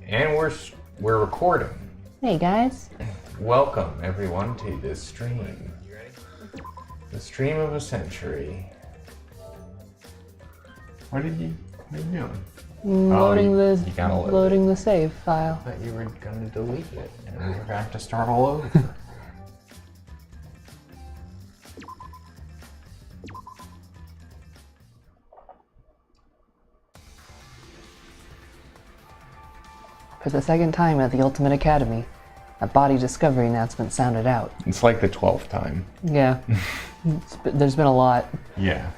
And we're recording. Hey guys. Welcome everyone to this stream. The stream of a century. What are you doing? Loading load the save file. I thought you were gonna delete it and we were gonna have to start all over. For the second time at the Ultimate Academy, a body discovery announcement sounded out. It's like the 12th time. Yeah. There's been a lot. Yeah.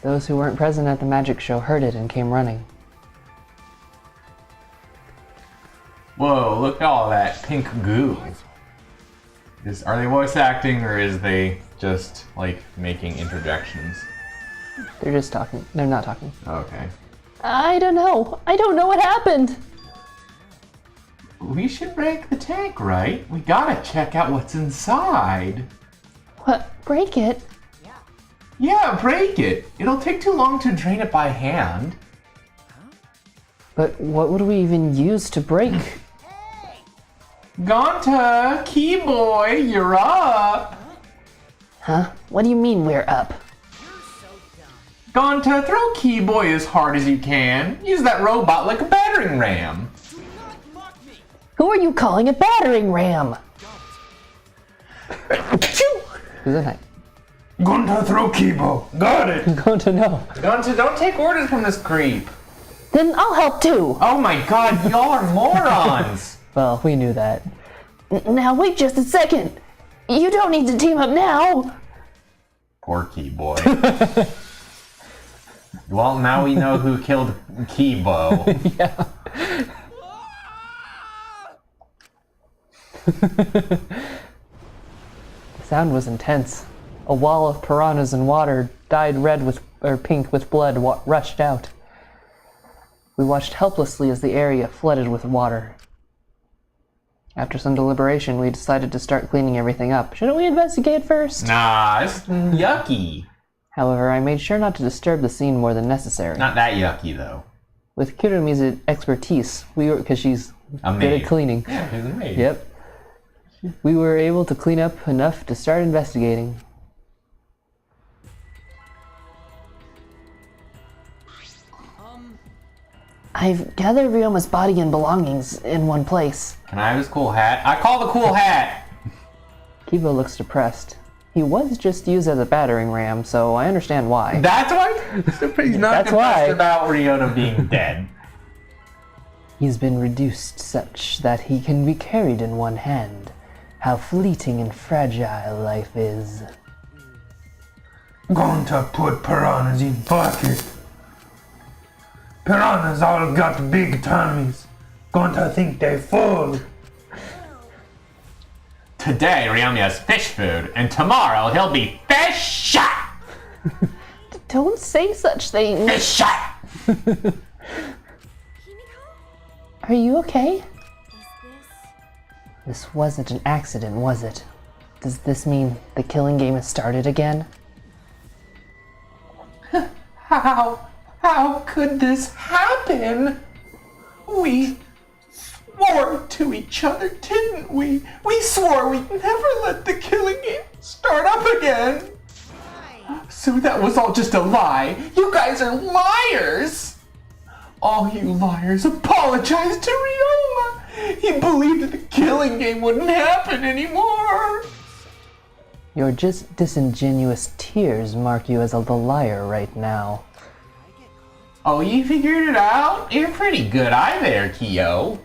Those who weren't present at the magic show heard it and came running. Whoa, look at all that pink goo. Are they voice acting or is they just like making interjections? They're just talking. They're not talking. Okay. I don't know. I don't know what happened. We should break the tank, right? We gotta check out what's inside. What? Break it? Yeah, break it. It'll take too long to drain it by hand. But what would we even use to break? Ganta, key boy, you're up. Huh? What do you mean we're up? Ganta, throw key boy as hard as you can. Use that robot like a battering ram. Who are you calling a battering ram? Who's that? Ganta, throw Kibo. Got it. I'm going to know. Ganta, don't take orders from this creep. Then I'll help too. Oh my god, y'all are morons. Well, we knew that. Now wait just a second. You don't need to team up now. Poor key boy. Well, now we know who killed Kibo. Yeah. The sound was intense. A wall of piranhas and water, dyed red or pink with blood, rushed out. We watched helplessly as the area flooded with water. After some deliberation, we decided to start cleaning everything up. Shouldn't we investigate first? Nah, it's yucky. However, I made sure not to disturb the scene more than necessary. Not that yucky, though. With Kirumi's expertise, because she's good at cleaning. Yeah, she's a maid. Yep. We were able to clean up enough to start investigating. I've gathered Ryoma's body and belongings in one place. Can I have his cool hat? I call the cool hat! Kibo looks depressed. He was just used as a battering ram, so I understand why. That's why? He's not That's why. about Ryota being dead. He's been reduced such that he can be carried in one hand. How fleeting and fragile life is. Ganta put piranhas in bucket. Piranhas all got big tummies. Ganta think they full. Today, Ryoma has fish food, and tomorrow he'll be fish shot! Don't say such things. Fish shot! Are you okay? This wasn't an accident, was it? Does this mean the killing game has started again? How could this happen? We swore to each other, didn't we? We swore we'd never let the killing game start up again. So that was all just a lie. You guys are liars. All you liars apologize to Ryoma. He believed the killing game wouldn't happen anymore. Your just disingenuous tears mark you as the liar right now. Oh, you figured it out? You're pretty good eye there, Kyo.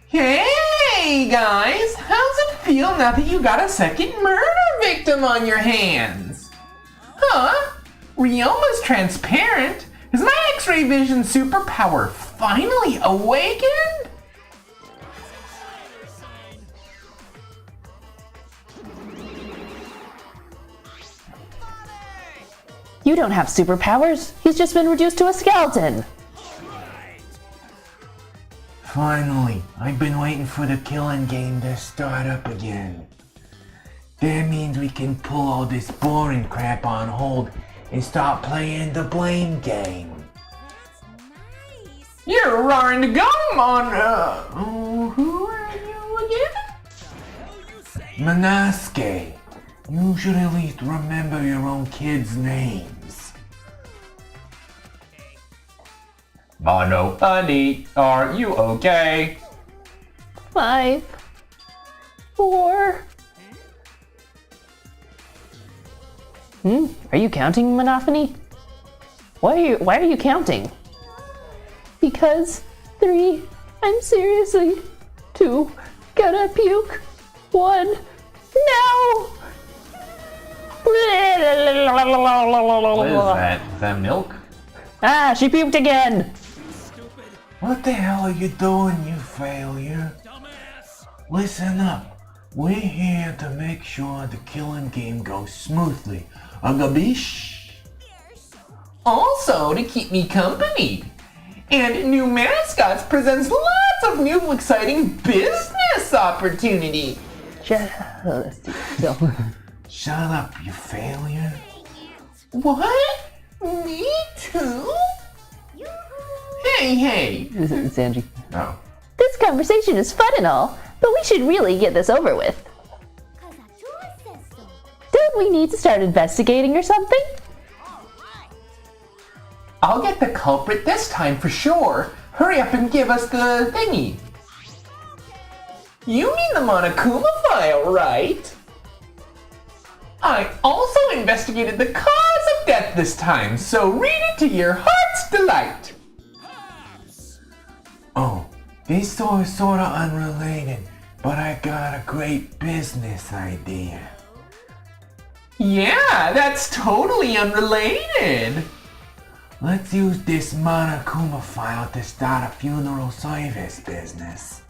Hey guys, how's it feel now that you got a second murder victim on your hands? Huh? Ryoma's transparent? Is my X-ray vision superpower finally awakened? You don't have superpowers. He's just been reduced to a skeleton. Finally, I've been waiting for the killing game to start up again. That means we can pull all this boring crap on hold and stop playing the blame game. You're raring to go, who are you again? Manaske, you should at least remember your own kids' names. Mono, honey, are you okay? 5, 4. Are you counting, Monophony? Why are you counting? Because 3, I'm seriously 2, gonna puke 1, now! What is that? Is that milk? Ah, she puked again! What the hell are you doing, you failure? Listen up. We're here to make sure the killing game goes smoothly. Agabish? Also to keep me company. And new mascots presents lots of new exciting business opportunity. Shut Shut up, you failure. What? Me too? Hey. It's Angie. Oh. This conversation is fun and all, but we should really get this over with. Don't we need to start investigating or something? I'll get the culprit this time for sure. Hurry up and give us the thingy. You mean the Monokuma file, right? I also investigated the cause of death this time, so read it to your heart's delight. Oh, this is sorta unrelated, but I got a great business idea. Yeah, that's totally unrelated. Let's use this Monokuma file to start a funeral service business.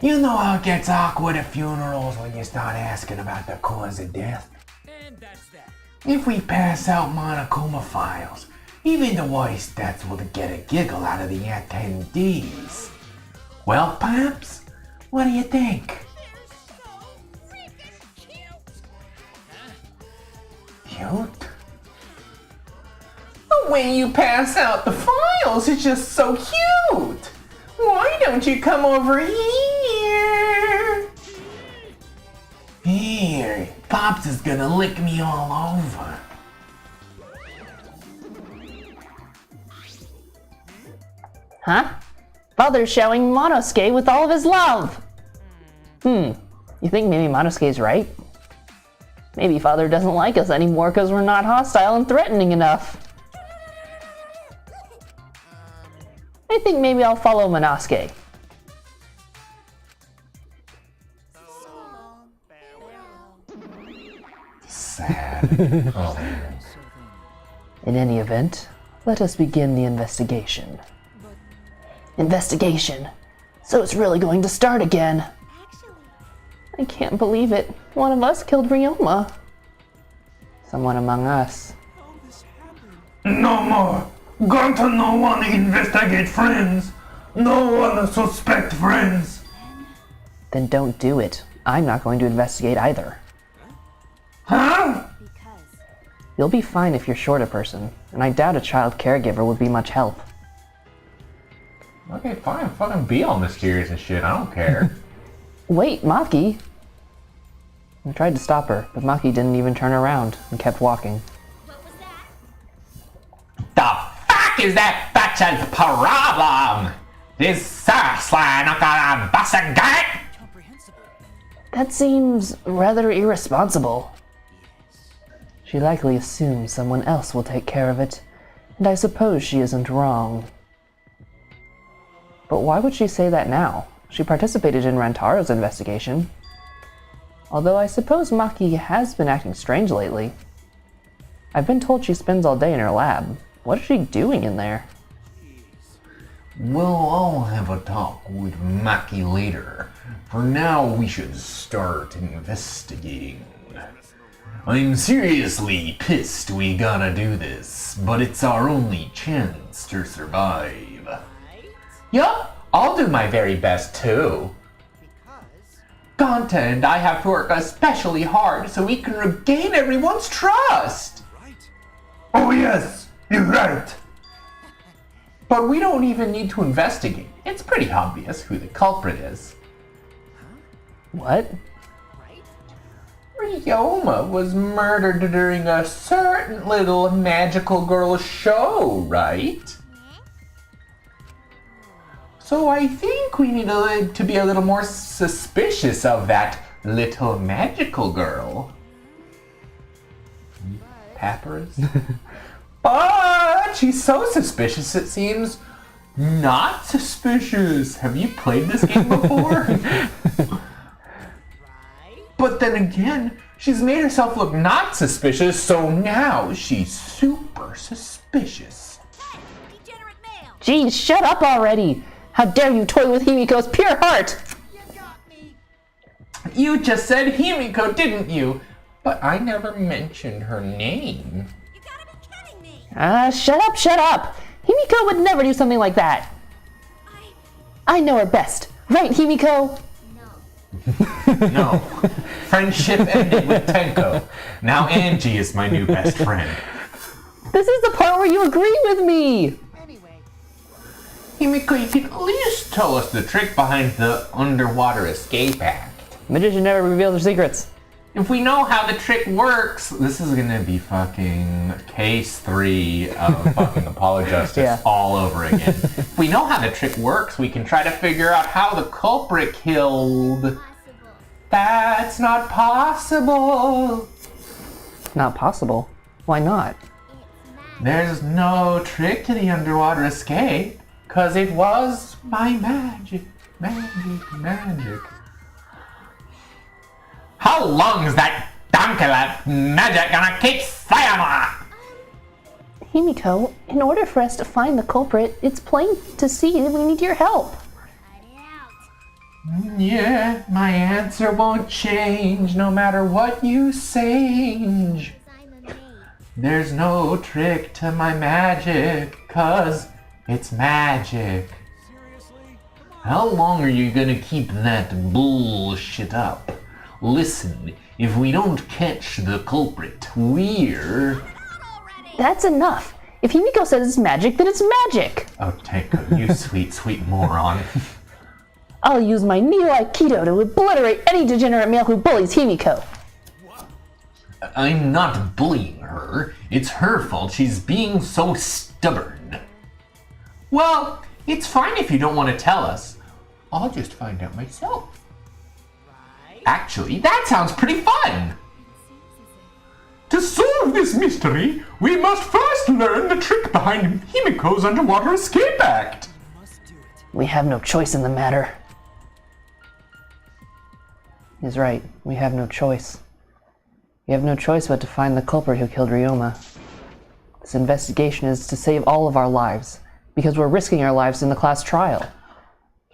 You know how it gets awkward at funerals when you start asking about the cause of death? And that's that. If we pass out Monokuma files, even the worst deaths will get a giggle out of the attendees. Well, Pops, what do you think? Cute? The way you pass out the files is just so cute. Why don't you come over here? Here, Pops is gonna lick me all over. Huh? Father's showing Monosuke with all of his love. You think maybe Monosuke's right? Maybe Father doesn't like us anymore because we're not hostile and threatening enough. I think maybe I'll follow Monosuke. Sad. Oh. In any event, let us begin the investigation. Investigation? So it's really going to start again. I can't believe it. One of us killed Ryoma. Someone among us. No more. Ganta no one investigate friends. No one suspect friends. Then don't do it. I'm not going to investigate either. Huh? You'll be fine if you're short a person, and I doubt a child caregiver would be much help. Okay, fine. Fucking be all mysterious and shit. I don't care. Wait, Maki! I tried to stop her, but Maki didn't even turn around and kept walking. The fuck is that bitch's problem? This seriously not gonna bust a gut? That seems rather irresponsible. She likely assumes someone else will take care of it, and I suppose she isn't wrong. But why would she say that now? She participated in Rantaro's investigation. Although I suppose Maki has been acting strange lately. I've been told she spends all day in her lab. What is she doing in there? We'll all have a talk with Maki later. For now, we should start investigating. I'm seriously pissed we gotta do this, but it's our only chance to survive. Yup, I'll do my very best too. Ganta and I have to work especially hard so we can regain everyone's trust. Oh yes, you're right. But we don't even need to investigate. It's pretty obvious who the culprit is. What? Ryoma was murdered during a certain little magical girl show, right? So I think we need to be a little more suspicious of that little magical girl. Papyrus? But she's so suspicious it seems not suspicious. Have you played this game before? But then again, she's made herself look not suspicious, so now she's super suspicious. Geez, shut up already! How dare you toy with Himiko's pure heart! You just said Himiko, didn't you? But I never mentioned her name. You gotta be kidding me! Shut up, shut up! Himiko would never do something like that! I know her best. Right, Himiko? No. Friendship ended with Tenko. Now Angie is my new best friend. This is the part where you agree with me! Anyway, Himiko, you can at least tell us the trick behind the underwater escape act. Magician never reveals her secrets. If we know how the trick works, this is gonna be fucking case 3 of fucking Apolojustice Yeah. all over again. If we know how the trick works, we can try to figure out how the culprit killed. That's not possible. Not possible. Why not? There's no trick to the underwater escape, 'cause it was by magic. How long is that Dankala magic gonna keep saying? Himiko, in order for us to find the culprit, it's plain to see that we need your help. cut it out. Yeah, my answer won't change no matter what you say. 'Cause I'm a maid. There's no trick to my magic, 'cause it's magic. How long are you gonna keep that bullshit up? Listen, if we don't catch the culprit, we're... That's enough. If Himiko says it's magic, then it's magic. Oh, Tenko, you sweet, sweet moron. I'll use my Neo Aikido to obliterate any degenerate male who bullies Himiko. I'm not bullying her. It's her fault she's being so stubborn. Well, it's fine if you don't want to tell us. I'll just find out myself. Actually, that sounds pretty fun. To solve this mystery, we must first learn the trick behind Himiko's underwater escape act. We have no choice in the matter. He's right. We have no choice. We have no choice but to find the culprit who killed Ryoma. This investigation is to save all of our lives, because we're risking our lives in the class trial.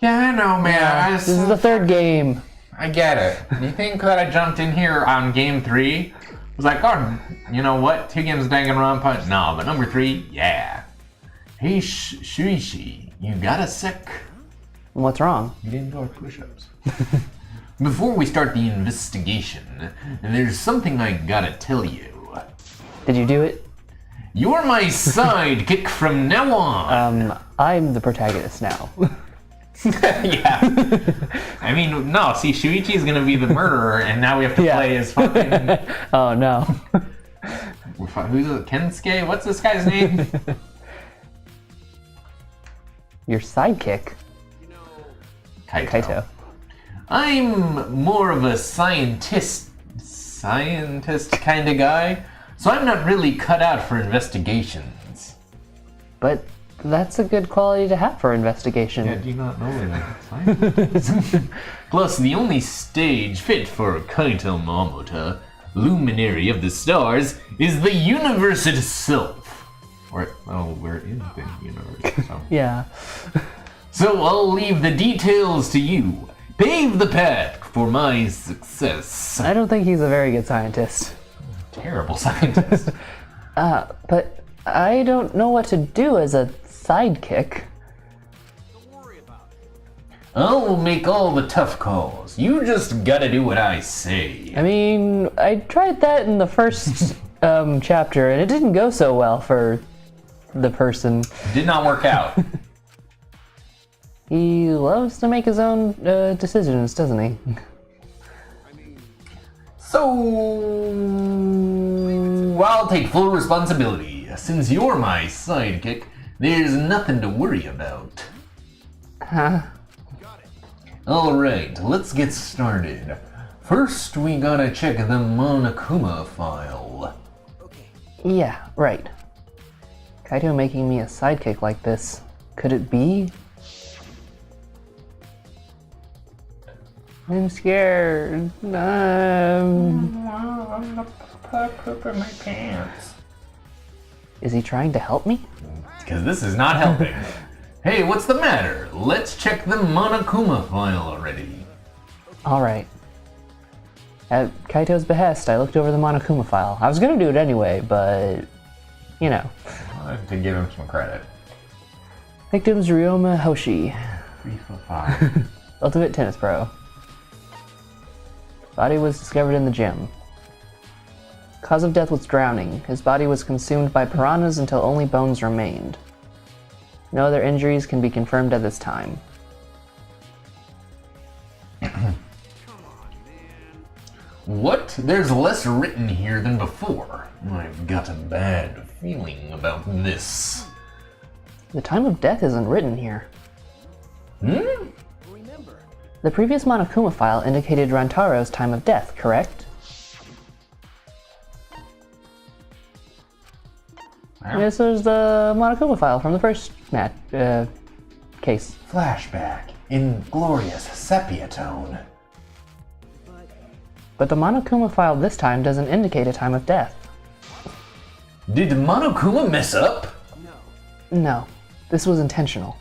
Yeah, I know, man. This is the third game. I get it. Do you think that I jumped in here on game 3? I was like, oh, you know what? 2 games of Danganronpa? No, but number 3, yeah. Hey, Shuichi, you got a sec? What's wrong? You didn't do our push-ups. Before we start the investigation, there's something I gotta tell you. Did you do it? You're my sidekick from now on. I'm the protagonist now. Yeah. I mean, no, see, Shuichi's gonna be the murderer, and now we have to Yeah. play as fucking... Oh no. Who's it? Kensuke? What's this guy's name? Your sidekick? Kaito. I'm more of a scientist kind of guy, so I'm not really cut out for investigations. But that's a good quality to have for investigation. Yeah, do you not know that? Scientist? Plus, the only stage fit for Kaito Momota, luminary of the stars, is the universe itself. We're in the universe. So. Yeah. So I'll leave the details to you. Pave the path for my success. I don't think he's a very good scientist. Terrible scientist. But I don't know what to do as a sidekick. I'll make all the tough calls. You just gotta do what I say. I mean, I tried that in the first chapter, and it didn't go so well for the person. Did not work out. He loves to make his own decisions, doesn't he? So, I'll take full responsibility. Since you're my sidekick, there's nothing to worry about. Huh? Alright, let's get started. First, we gotta check the Monokuma file. Yeah, right. Kaito making me a sidekick like this. Could it be? I'm scared. I'm pooping my pants. Is he trying to help me? Because this is not helping. Hey, what's the matter? Let's check the Monokuma file already. Alright. At Kaito's behest, I looked over the Monokuma file. I was gonna do it anyway, but... you know. I have to give him some credit. Victims Ryoma Hoshi. 3 for 5. Ultimate Tennis Pro. Body was discovered in the gym. Cause of death was drowning. His body was consumed by piranhas until only bones remained. No other injuries can be confirmed at this time. What? There's less written here than before. I've got a bad feeling about this. The time of death isn't written here. Hmm? The previous Monokuma file indicated Rantaro's time of death, correct? This was the Monokuma file from the first case. Flashback in glorious sepia tone. But the Monokuma file this time doesn't indicate a time of death. Did Monokuma mess up? No, this was intentional.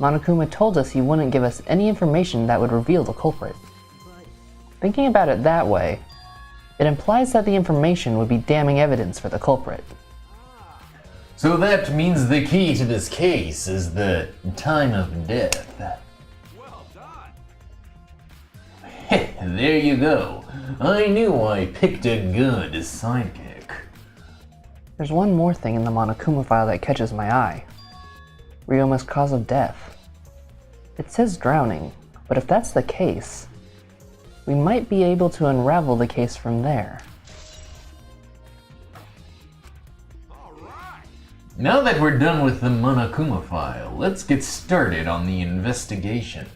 Monokuma told us he wouldn't give us any information that would reveal the culprit. Thinking about it that way, it implies that the information would be damning evidence for the culprit. So that means the key to this case is the time of death. Well done. There you go. I knew I picked a good sidekick. There's one more thing in the Monokuma file that catches my eye. Ryoma's cause of death. It says drowning, but if that's the case, we might be able to unravel the case from there. Now that we're done with the Monokuma file, let's get started on the investigation.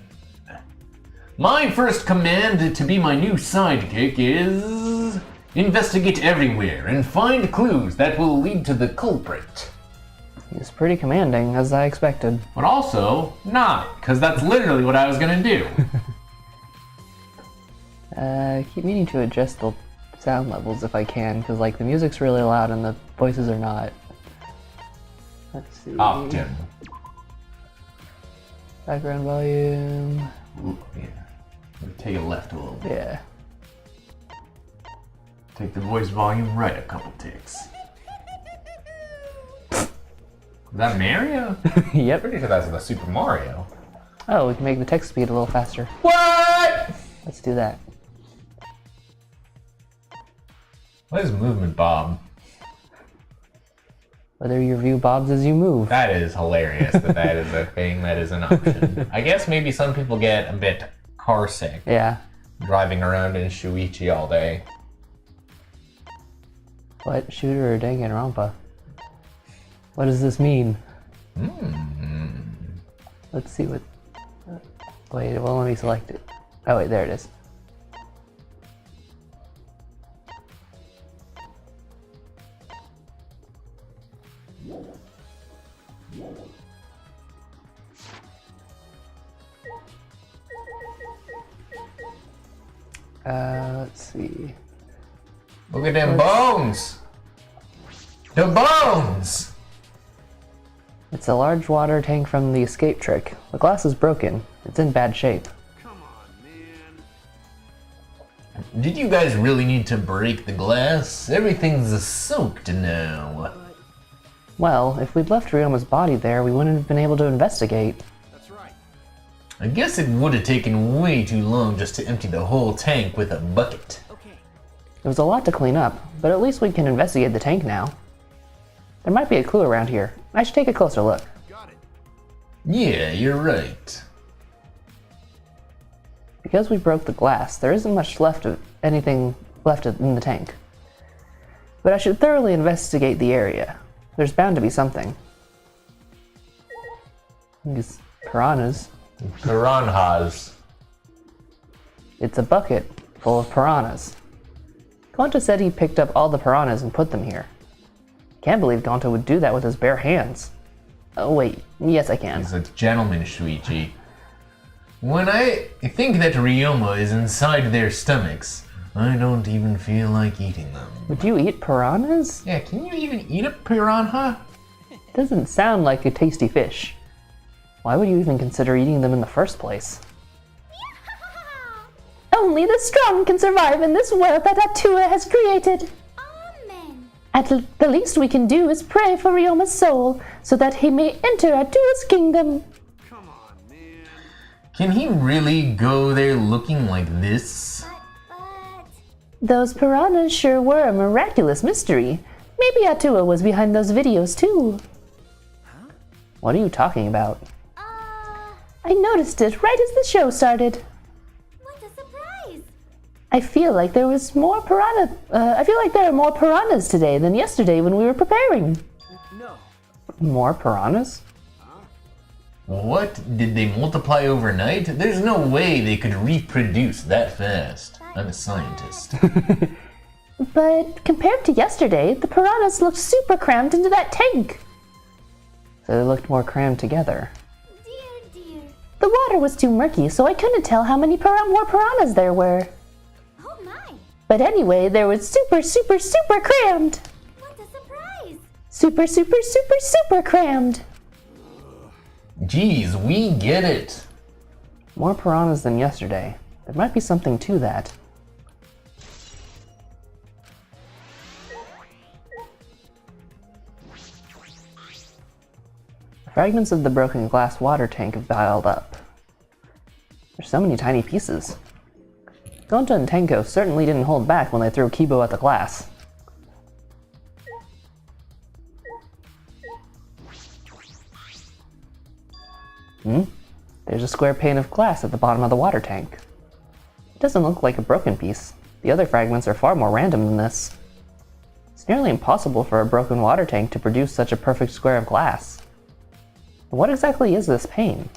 My first command to be my new sidekick is... investigate everywhere and find clues that will lead to the culprit. He's pretty commanding, as I expected. But also, not, because that's literally what I was gonna do. I keep meaning to adjust the sound levels if I can, because like the music's really loud and the voices are not. Let's see. Often. Background volume. Ooh, yeah. Take it left a little bit. Yeah. Take the voice volume right a couple ticks. Is that Mario? Yep. Pretty sure that's the Super Mario. Oh, we can make the text speed a little faster. What? Let's do that. What is movement bob? Whether you view bobs as you move. That is hilarious that is a thing that is an option. I guess maybe some people get a bit car sick Yeah. driving around in Shuichi all day. What? Shooter or Danganronpa? What does this mean? Let's see what... wait, well, let me select it. Oh wait, there it is. Let's see. Look at them bones! The bones! It's a large water tank from the escape trick. The glass is broken. It's in bad shape. Did you guys really need to break the glass? Everything's soaked now. Well, if we'd left Ryoma's body there, we wouldn't have been able to investigate. I guess it would have taken way too long just to empty the whole tank with a bucket. It was a lot to clean up, but at least we can investigate the tank now. There might be a clue around here. I should take a closer look. Yeah, you're right. Because we broke the glass, there isn't much anything left in the tank. But I should thoroughly investigate the area. There's bound to be something. These piranhas. Piranhas. It's a bucket full of piranhas. Ganta said he picked up all the piranhas and put them here. Can't believe Ganta would do that with his bare hands. Oh wait, yes I can. He's a gentleman, Shuichi. When I think that Ryoma is inside their stomachs, I don't even feel like eating them. Would you eat piranhas? Yeah, can you even eat a piranha? Doesn't sound like a tasty fish. Why would you even consider eating them in the first place? Only the strong can survive in this world that Atua has created. Amen. At the least we can do is pray for Ryoma's soul, so that he may enter Atua's kingdom. Can he really go there looking like this? But... Those piranhas sure were a miraculous mystery. Maybe Atua was behind those videos too. What are you talking about? I noticed it right as the show started. What a surprise! I feel like there was more I feel like there are more piranhas today than yesterday when we were preparing. No. More piranhas? What? Did they multiply overnight? There's no way they could reproduce that fast. I'm a scientist. But compared to yesterday, the piranhas looked super crammed into that tank. So they looked more crammed together. Dear, dear. The water was too murky, so I couldn't tell how many more piranhas there were. Oh my! But anyway, they were super, super, super crammed. What a surprise! Super, super, super, super crammed. Geez, we get it. More piranhas than yesterday. There might be something to that. The fragments of the broken glass water tank have piled up. There's so many tiny pieces. Ganta and Tenko certainly didn't hold back when they threw Kibo at the glass. There's a square pane of glass at the bottom of the water tank. It doesn't look like a broken piece. The other fragments are far more random than this. It's nearly impossible for a broken water tank to produce such a perfect square of glass. What exactly is this pane?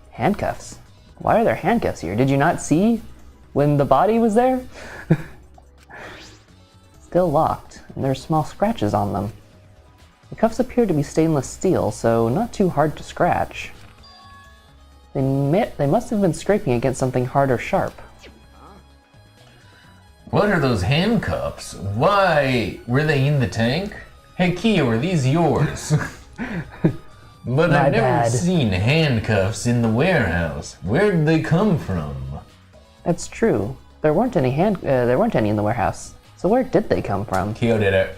Handcuffs. Why are there handcuffs here? Did you not see when the body was there? Still locked, and there are small scratches on them. The cuffs appear to be stainless steel, so not too hard to scratch. They must have been scraping against something hard or sharp. What are those handcuffs? Why were they in the tank? Hey Kia, are these yours? But My I've never bad. seen handcuffs in the warehouse. Where'd they come from? That's true. There weren't any in the warehouse. So where did they come from? Kyo did it.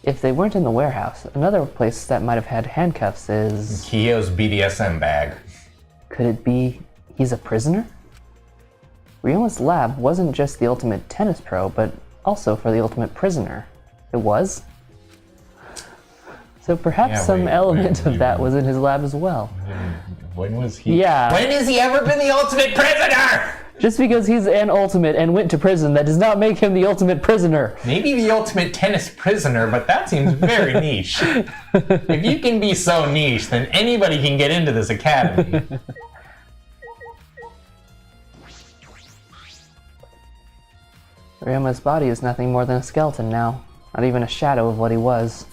If they weren't in the warehouse, another place that might have had handcuffs is... Kyo's BDSM bag. Could it be he's a prisoner? Ryoma's lab wasn't just the ultimate tennis pro, but also for the ultimate prisoner. It was? So perhaps Yeah, some wait, element of that was in his lab as well. When was he? Yeah. When has he ever been the ultimate prisoner? Just because he's an ultimate and went to prison, that does not make him the ultimate prisoner. Maybe the ultimate tennis prisoner, but that seems very niche. If you can be so niche, then anybody can get into this academy. Ryoma's body is nothing more than a skeleton now. Not even a shadow of what he was.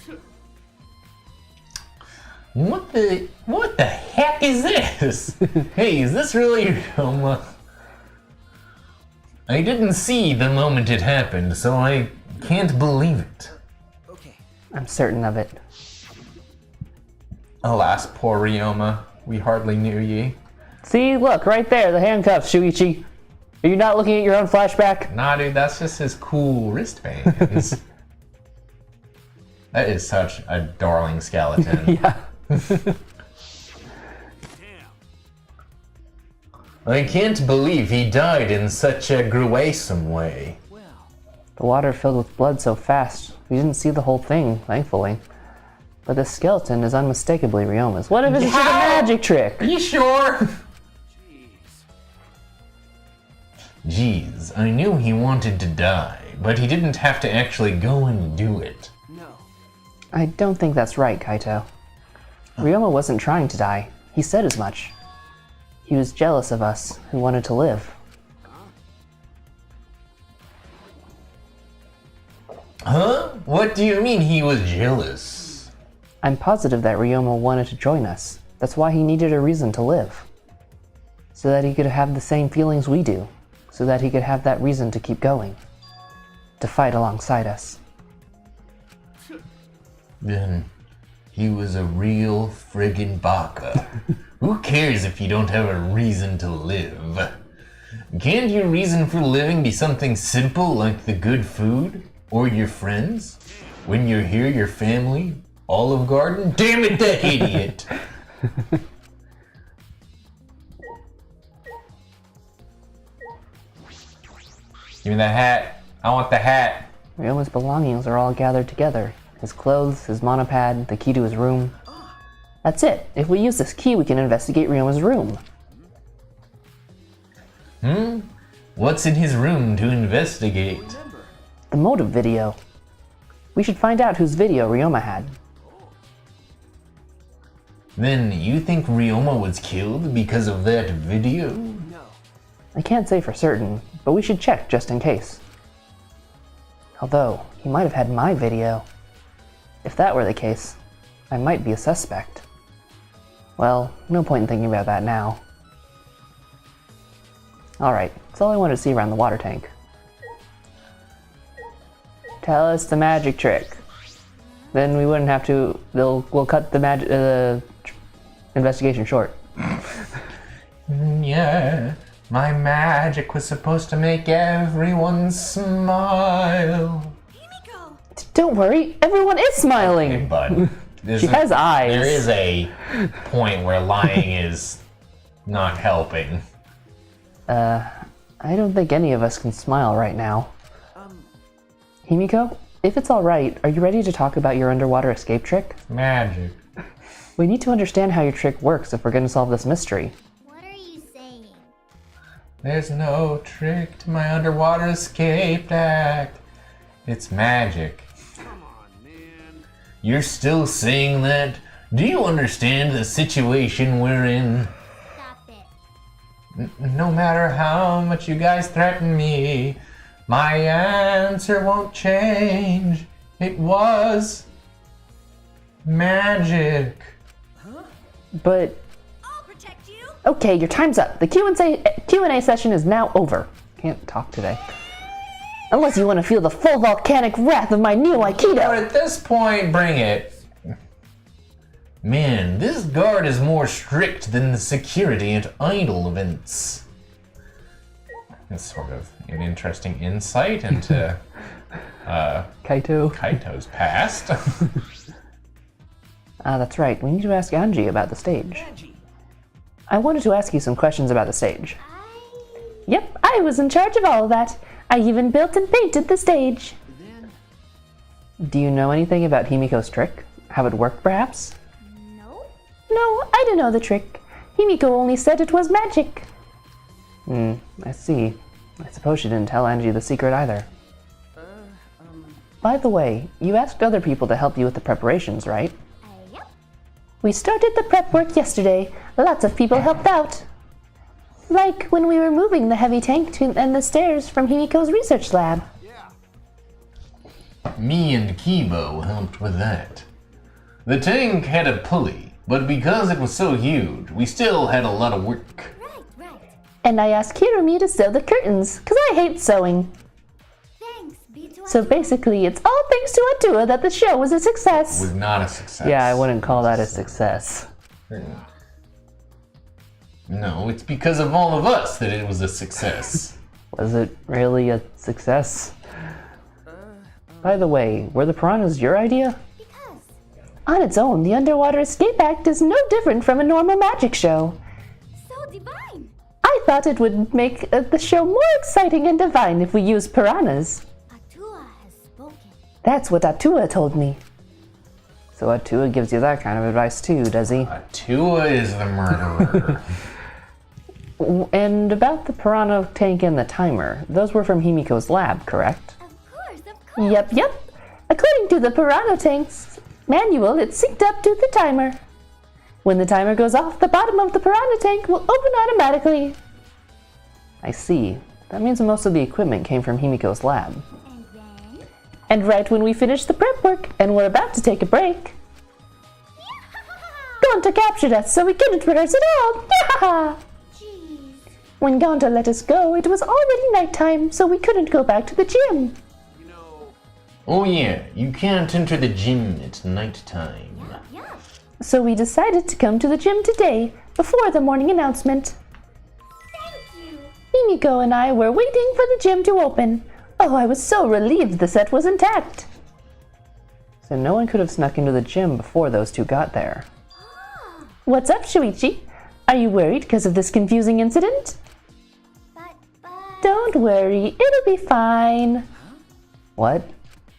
What the heck is this? Hey, is this really Ryoma? I didn't see the moment it happened, so I can't believe it. Okay. I'm certain of it. Alas, poor Ryoma. We hardly knew ye. See, look, right there, the handcuffs, Shuichi. Are you not looking at your own flashback? Nah, dude, that's just his cool wristbands. That is such a darling skeleton. Yeah. I can't believe he died in such a gruesome way. The water filled with blood so fast, we didn't see the whole thing, thankfully. But the skeleton is unmistakably Ryoma's. What if it's just a magic trick? Are you sure? Jeez, I knew he wanted to die, but he didn't have to actually go and do it. I don't think that's right, Kaito. Ryoma wasn't trying to die. He said as much. He was jealous of us, who wanted to live. Huh? What do you mean he was jealous? I'm positive that Ryoma wanted to join us. That's why he needed a reason to live. So that he could have the same feelings we do. So that he could have that reason to keep going. To fight alongside us. Then he was a real friggin' baka. Who cares if you don't have a reason to live? Can't your reason for living be something simple like the good food? Or your friends? When you're here, your family? Olive Garden? Damn it, that idiot! Give me the hat. I want the hat. Ryoma's belongings are all gathered together. His clothes, his monopad, the key to his room. That's it. If we use this key, we can investigate Ryoma's room. What's in his room to investigate? The motive video. We should find out whose video Ryoma had. Then you think Ryoma was killed because of that video? I can't say for certain, but we should check just in case. Although, he might have had my video. If that were the case, I might be a suspect. Well, no point in thinking about that now. Alright, that's all I wanted to see around the water tank. Tell us the magic trick. Then we wouldn't have to, we'll cut the investigation short. Yeah, my magic was supposed to make everyone smile. Don't worry, everyone is smiling! Hey, bud. She has eyes. There is a point where lying is not helping. I don't think any of us can smile right now. Himiko, if it's alright, are you ready to talk about your underwater escape trick? Magic. We need to understand how your trick works if we're going to solve this mystery. What are you saying? There's no trick to my underwater escape act. It's magic. You're still saying that? Do you understand the situation we're in? Stop it. No matter how much you guys threaten me, my answer won't change. It was magic. But... I'll protect you. Okay, your time's up. The Q&A session is now over. Can't talk today. Unless you want to feel the full volcanic wrath of my new But Aikido. at this point, bring it. Man, this guard is more strict than the security at idol events. That's sort of an interesting insight into Kaito's past. That's right. We need to ask Angie about the stage. I wanted to ask you some questions about the stage. Yep, I was in charge of all of that. I even built and painted the stage. Do you know anything about Himiko's trick? How it worked, perhaps? No. No, I don't know the trick. Himiko only said it was magic. I see. I suppose she didn't tell Angie the secret either. By the way, you asked other people to help you with the preparations, right? Yep. We started the prep work yesterday. Lots of people helped out. Like when we were moving the heavy tank and the stairs from Himiko's research lab. Me and Kibo helped with that. The tank had a pulley, but because it was so huge, we still had a lot of work. Right. And I asked Hirumi to sew the curtains, because I hate sewing. Thanks, B2. So basically, it's all thanks to Atua that the show was a success. Was not a success. Yeah, I wouldn't call that a success. No, it's because of all of us that it was a success. Was it really a success? By the way, were the piranhas your idea? Because On its own, the Underwater Escape Act is no different from a normal magic show. So divine. I thought it would make the show more exciting and divine if we used piranhas. Atua has spoken. That's what Atua told me. So Atua gives you that kind of advice too, does he? Tua is the murderer. And about the piranha tank and the timer, those were from Himiko's lab, correct? Of course. Yep. According to the piranha tank's manual, it's synced up to the timer. When the timer goes off, the bottom of the piranha tank will open automatically. I see. That means most of the equipment came from Himiko's lab. And then? And right when we finish the prep work and we're about to take a break, Ganta captured us so we couldn't rehearse at all. Jeez. When Ganta let us go, it was already nighttime, so we couldn't go back to the gym. Oh yeah, you can't enter the gym at nighttime. Yeah. So we decided to come to the gym today, before the morning announcement. Thank you. Himiko and I were waiting for the gym to open. Oh, I was so relieved the set was intact. So no one could have snuck into the gym before those two got there. What's up, Shuichi? Are you worried because of this confusing incident? But Don't worry, it'll be fine. What?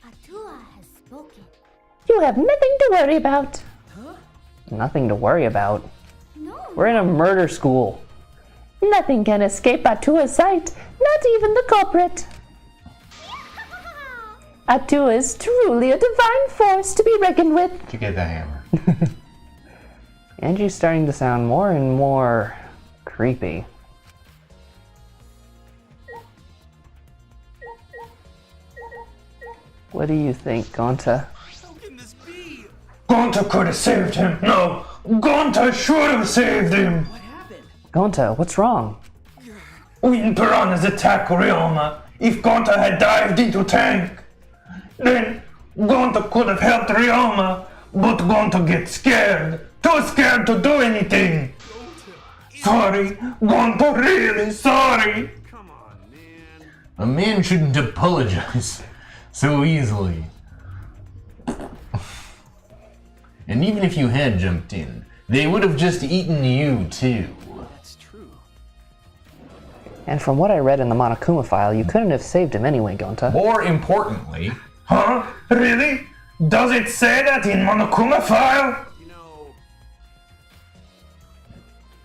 Atua has spoken. You have nothing to worry about. Nothing to worry about? No. We're in a murder school. Nothing can escape Atua's sight, not even the culprit. Atua is truly a divine force to be reckoned with. To get the hammer. Angie's starting to sound more and more creepy. What do you think, Ganta? Ganta could have saved him. No, Ganta should have saved him. Ganta, what's wrong? When piranhas attack Ryoma, if Ganta had dived into tank, then Ganta could have helped Ryoma, but Ganta gets scared. Too scared to do anything. Sorry, Ganta, really sorry. A man shouldn't apologize so easily. And even if you had jumped in, they would have just eaten you too. And from what I read in the Monokuma file, you couldn't have saved him anyway, Ganta. More importantly, Huh? Really? Does it say that in Monokuma file?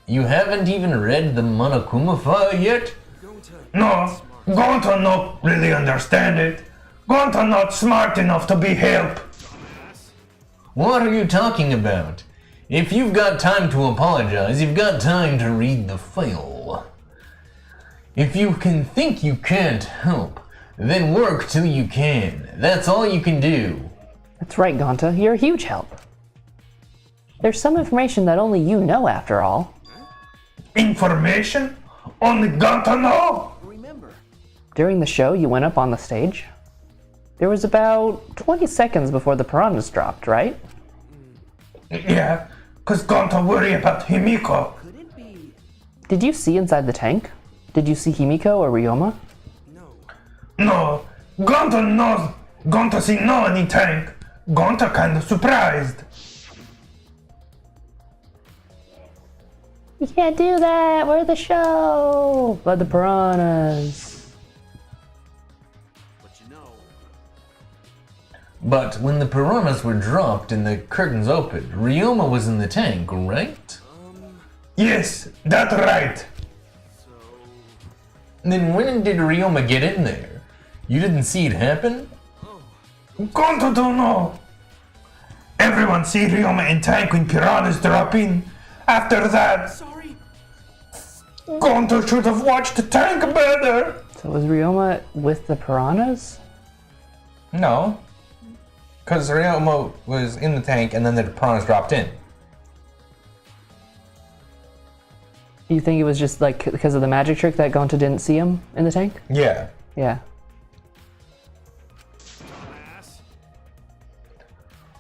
you haven't even read the Monokuma file yet? No, Ganta not really understand it. Ganta not smart enough to be help. What are you talking about? If you've got time to apologize, you've got time to read the file. If you can think you can't help, then work till you can. That's all you can do. That's right, Ganta. You're a huge help. There's some information that only you know, after all. Information? Only Ganta know? During the show, you went up on the stage. There was about 20 seconds before the piranhas dropped, right? Yeah, cause Ganta worry about Himiko. Did you see inside the tank? Did you see Himiko or Ryoma? No, Ganta knows. Ganta see no any tank. Ganta kinda surprised. You can't do that! We're the show! But the piranhas. But when the piranhas were dropped and the curtains opened, Ryoma was in the tank, right? Yes, that's right. Then when did Ryoma get in there? You didn't see it happen? Ganta don't know. Everyone see Ryoma in tank when piranhas drop in. After that, Ganta should have watched the tank better. So was Ryoma with the piranhas? No, because Ryoma was in the tank and then the piranhas dropped in. You think it was just like because of the magic trick that Ganta didn't see him in the tank? Yeah. Yeah.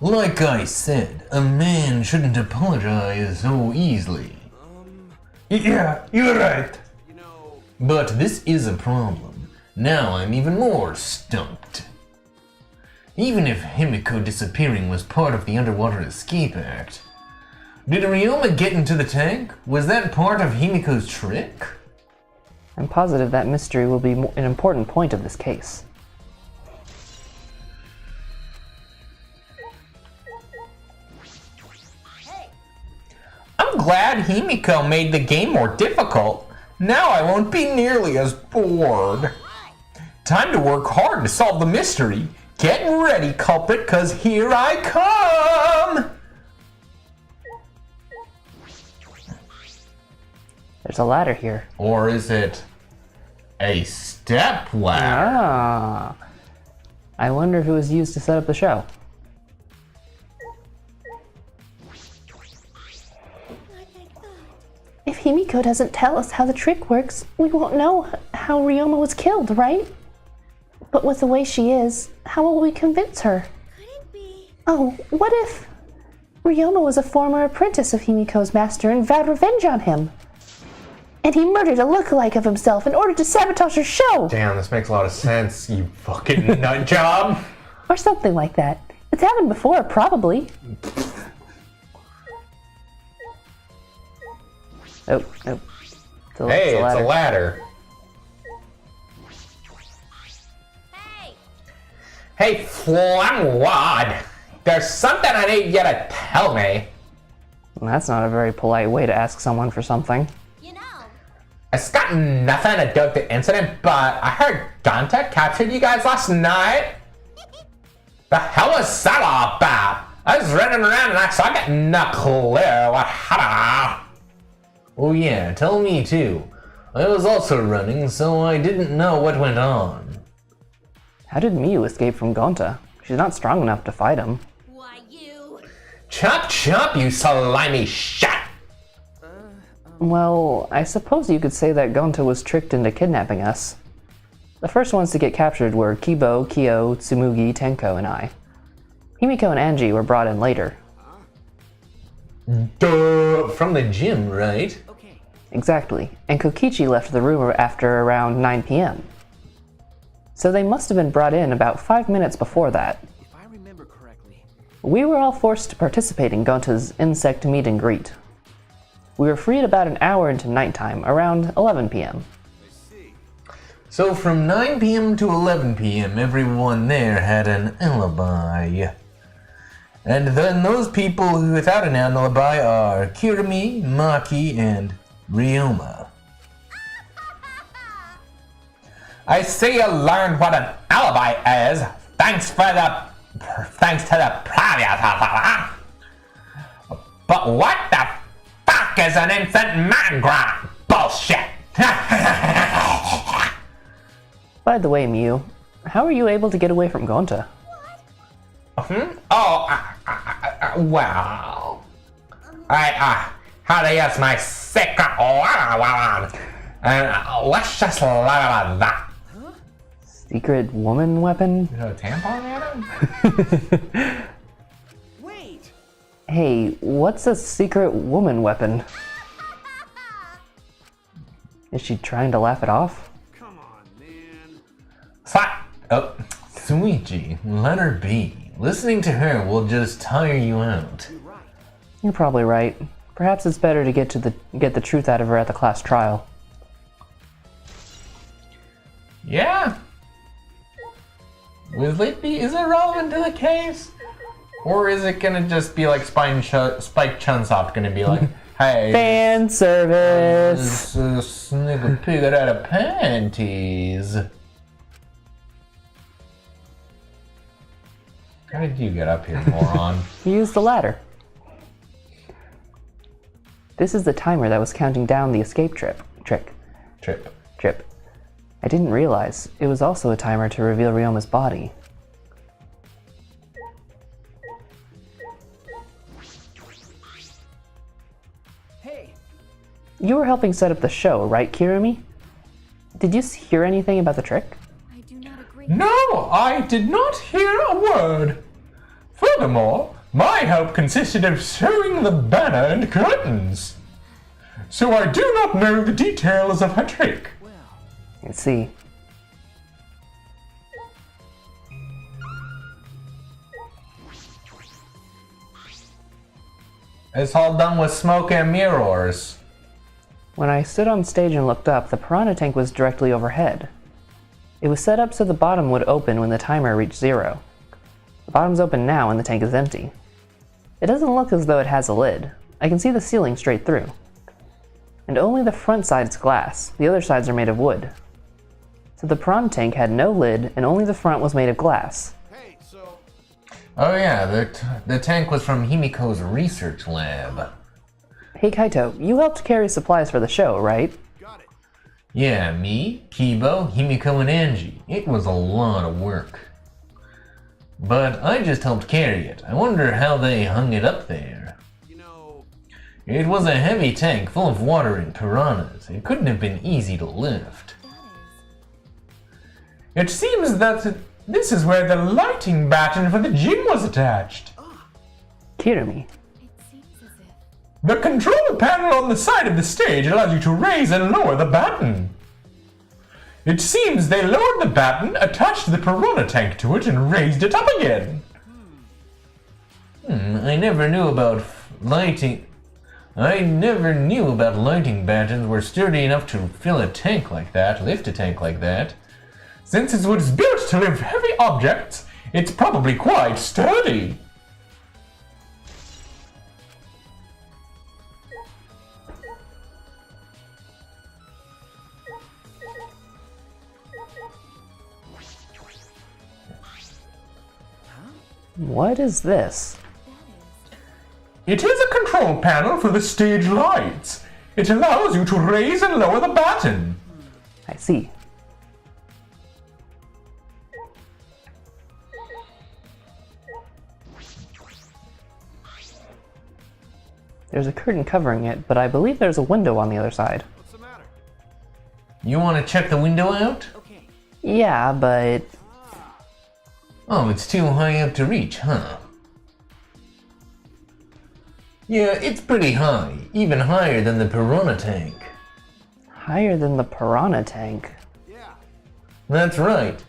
Like I said, a man shouldn't apologize so easily. Yeah, you're right. But this is a problem. Now I'm even more stumped. Even if Himiko disappearing was part of the Underwater Escape Act. Did Ryoma get into the tank? Was that part of Himiko's trick? I'm positive that mystery will be an important point of this case. I'm glad Himiko made the game more difficult. Now I won't be nearly as bored. Time to work hard to solve the mystery. Get ready, culprit, 'cause here I come! There's a ladder here. Or is it a step ladder? Ah. I wonder if it was used to set up the show. If Himiko doesn't tell us how the trick works, we won't know how Ryoma was killed, right? But with the way she is, how will we convince her? Could it be? Oh, what if Ryoma was a former apprentice of Himiko's master and vowed revenge on him? And he murdered a lookalike of himself in order to sabotage her show! Damn, this makes a lot of sense, you fucking nut job! Or something like that. It's happened before, probably. Oh, oh. Hey, it's a ladder. Hey, Flamwad! There's something I need you to tell me. That's not a very polite way to ask someone for something. You know. It's got nothing to do with the incident, but I heard Ganta captured you guys last night. The hell was that all about? I was running around and I got no clue what happened. Oh yeah, tell me too. I was also running, so I didn't know what went on. How did Miyu escape from Ganta? She's not strong enough to fight him. Why, you. Chop chop, you slimy shit! Well, I suppose you could say that Ganta was tricked into kidnapping us. The first ones to get captured were Kibo, Kyo, Tsumugi, Tenko, and I. Himiko and Angie were brought in later. Duh, from the gym, right? Exactly, and Kokichi left the room after around 9 p.m. So they must have been brought in about 5 minutes before that. If I remember correctly. We were all forced to participate in Ganta's insect meet and greet. We were freed about an hour into nighttime, around 11 p.m. So from 9 p.m. to 11 p.m., everyone there had an alibi. And then those people who without an alibi are Kirimi, Maki, and Ryoma. I see you learned what an alibi is. Thanks to the previous. But what the fuck is an infant mangram? Bullshit. By the way, Miyu, how were you able to get away from Ganta? Well, I how to use my secret weapon, and let's just leave it at that. Secret woman weapon? You know, a tampon at him? Wait! Hey, what's a secret woman weapon? Is she trying to laugh it off? Come on, man. Suichi, let her be. Listening to her will just tire you out. You're probably right. Perhaps it's better to get the truth out of her at the class trial. Yeah. Is it relevant to the case? Or is it gonna just be like Spike Chunsoft gonna be like, hey, Fan service! this nigga pig it out of panties. How did you get up here, moron? Use the ladder. This is the timer that was counting down the escape trip. I didn't realize it was also a timer to reveal Ryoma's body. Hey! You were helping set up the show, right, Kirumi? Did you hear anything about the trick? I do not agree. No, I did not hear a word. Furthermore, my help consisted of sewing the banner and curtains. So I do not know the details of her trick. I see. It's all done with smoke and mirrors. When I stood on stage and looked up, the piranha tank was directly overhead. It was set up so the bottom would open when the timer reached 0. The bottom's open now and the tank is empty. It doesn't look as though it has a lid. I can see the ceiling straight through. And only the front side's glass. The other sides are made of wood. So the piranha tank had no lid and only the front was made of glass. Hey, so Oh yeah, the tank was from Himiko's research lab. Hey Kaito, you helped carry supplies for the show, right? got it. Yeah, me, Kibo, Himiko, and Angie. It was a lot of work. But I just helped carry it. I wonder how they hung it up there. You know, It was a heavy tank full of water and piranhas. It couldn't have been easy to lift. It seems that this is where the lighting batten for the gym was attached. Kirumi. It seems as if. The control panel on the side of the stage allows you to raise and lower the batten. It seems they lowered the batten, attached the piranha tank to it, and raised it up again. I never knew about lighting. I never knew about lighting battens were sturdy enough to fill a tank like that, lift a tank like that. Since it was built to lift heavy objects, it's probably quite sturdy. What is this? It is a control panel for the stage lights. It allows you to raise and lower the batten. I see. There's a curtain covering it, but I believe there's a window on the other side. what's the matter? You want to check the window out? Okay. Yeah, but Oh, it's too high up to reach, huh? Yeah, it's pretty high, even higher than the piranha tank. higher than the piranha tank. Yeah. That's right.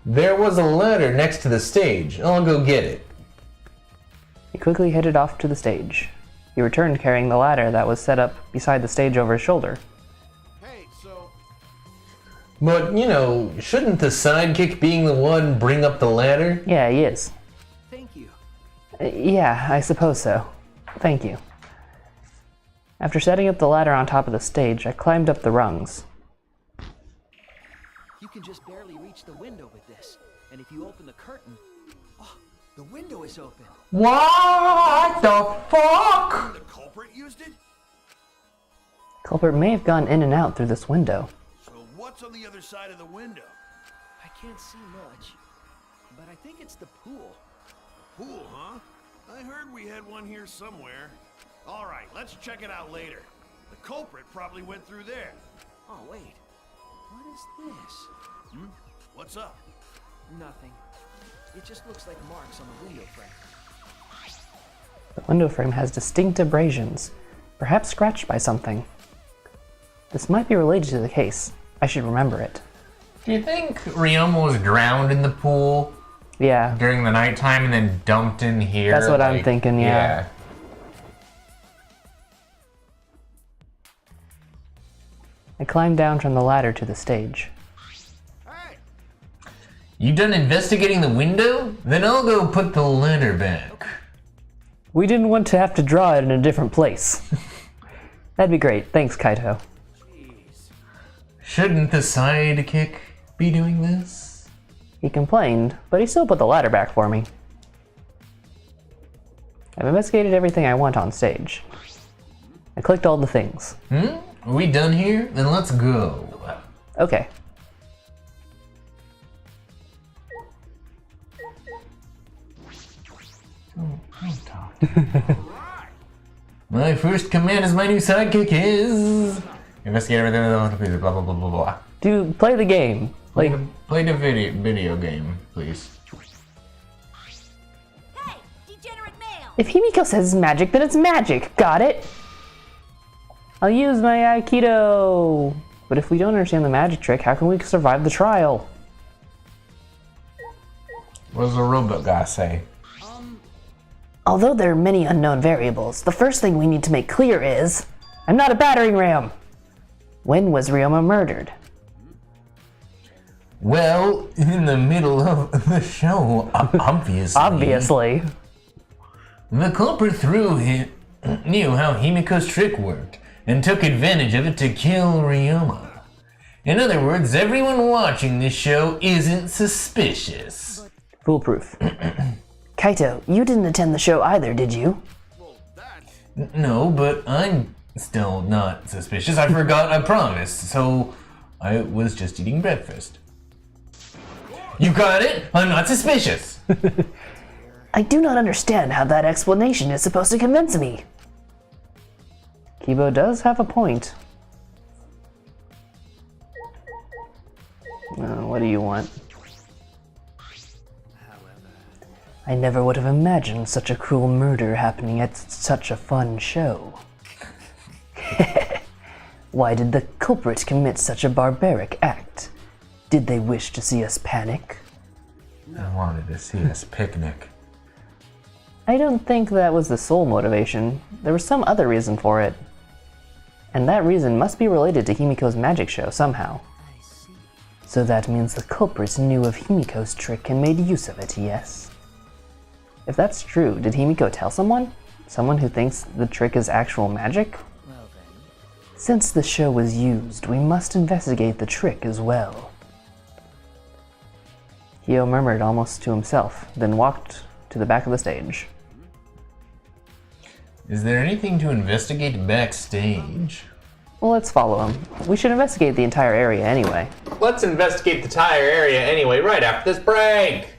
There was a ladder next to the stage. I'll go get it. He quickly headed off to the stage. He returned carrying the ladder that was set up beside the stage over his shoulder. Hey, so But, you know, shouldn't the sidekick being the one bring up the ladder? Yeah, he is. thank you. Yeah, I suppose so. Thank you. After setting up the ladder on top of the stage, I climbed up the rungs. You can just barely reach the window with this. And if you open the curtain, oh, the window is open. What the fuck? The culprit used it? Culprit may have gone in and out through this window. So what's on the other side of the window? I can't see much, but I think it's the pool. Pool, huh? I heard we had one here somewhere. All right, let's check it out later. The culprit probably went through there. Oh, wait. What is this? What's up? Nothing. It just looks like marks on the window frame. The window frame has distinct abrasions, perhaps scratched by something. This might be related to the case. I should remember it. Do you think Ryoma was drowned in the pool Yeah, during the nighttime and then dumped in here? That's what I'm thinking, yeah. I climbed down from the ladder to the stage. Hey! You done investigating the window? Then I'll go put the ladder back. We didn't want to have to draw it in a different place. That'd be great. Thanks, Kaito. Jeez. Shouldn't the sidekick be doing this? He complained, but he still put the ladder back for me. I've investigated everything I want on stage. I clicked all the things. Are we done here? Then let's go. Okay. My first command as my new sidekick is investigate everything. Blah blah blah blah blah. Dude, play the game. Like, Play the video game, please. Hey, degenerate male! if Himiko says it's magic, then it's magic. Got it? I'll use my Aikido. But if we don't understand the magic trick, how can we survive the trial? What does the robot guy say? Although there are many unknown variables, the first thing we need to make clear is, I'm not a battering ram. When was Ryoma murdered? Well, in the middle of the show, obviously. Obviously. The culprit knew how Himiko's trick worked and took advantage of it to kill Ryoma. In other words, everyone watching this show isn't suspicious. Foolproof. Kaito, you didn't attend the show either, did you? No, but I'm still not suspicious. I forgot I promised, so I was just eating breakfast. You got it? I'm not suspicious. I do not understand how that explanation is supposed to convince me. Kibo does have a point. What do you want? I never would have imagined such a cruel murder happening at such a fun show. Why did the culprit commit such a barbaric act? Did they wish to see us panic? I wanted to see us picnic. I don't think that was the sole motivation. There was some other reason for it. And that reason must be related to Himiko's magic show somehow. So that means the culprit knew of Himiko's trick and made use of it, yes? If that's true, did Himiko tell someone? Someone who thinks the trick is actual magic? Since the show was used, we must investigate the trick as well. Hio murmured almost to himself, then walked to the back of the stage. Is there anything to investigate backstage? Well, let's follow him. We should investigate the entire area anyway. Let's investigate the entire area anyway, right after this break!